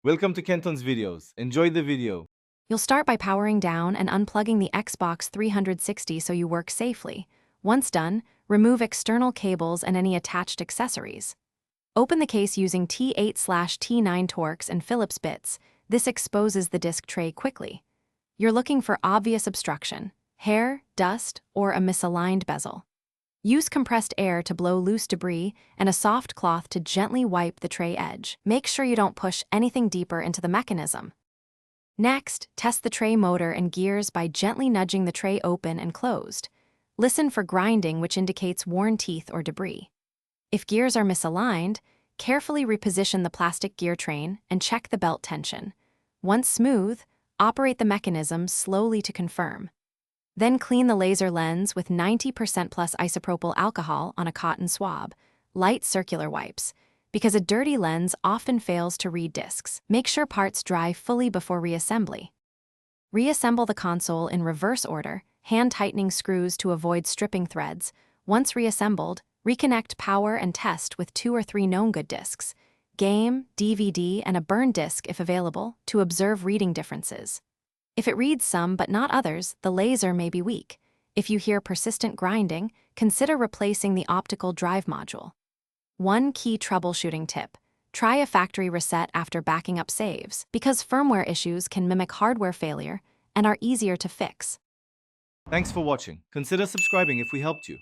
Welcome to Kenton's videos. Enjoy the video. You'll start by powering down and unplugging the Xbox 360 so you work safely. Once done, remove external cables and any attached accessories. Open the case using T8/T9 Torx and Phillips bits. This exposes the disc tray quickly. You're looking for obvious obstruction, hair, dust, or a misaligned bezel. Use compressed air to blow loose debris and a soft cloth to gently wipe the tray edge. Make sure you don't push anything deeper into the mechanism. Next, test the tray motor and gears by gently nudging the tray open and closed. Listen for grinding, which indicates worn teeth or debris. If gears are misaligned, carefully reposition the plastic gear train and check the belt tension. Once smooth, operate the mechanism slowly to confirm. Then clean the laser lens with 90% plus isopropyl alcohol on a cotton swab, light circular wipes, because a dirty lens often fails to read discs. Make sure parts dry fully before reassembly. Reassemble the console in reverse order, hand-tightening screws to avoid stripping threads. Once reassembled, reconnect power and test with 2 or 3 known good discs, game, DVD, and a burn disc if available, to observe reading differences. If it reads some but not others, the laser may be weak. If you hear persistent grinding, consider replacing the optical drive module. One key troubleshooting tip: try a factory reset after backing up saves, because firmware issues can mimic hardware failure and are easier to fix. Thanks for watching. Consider subscribing if we helped you.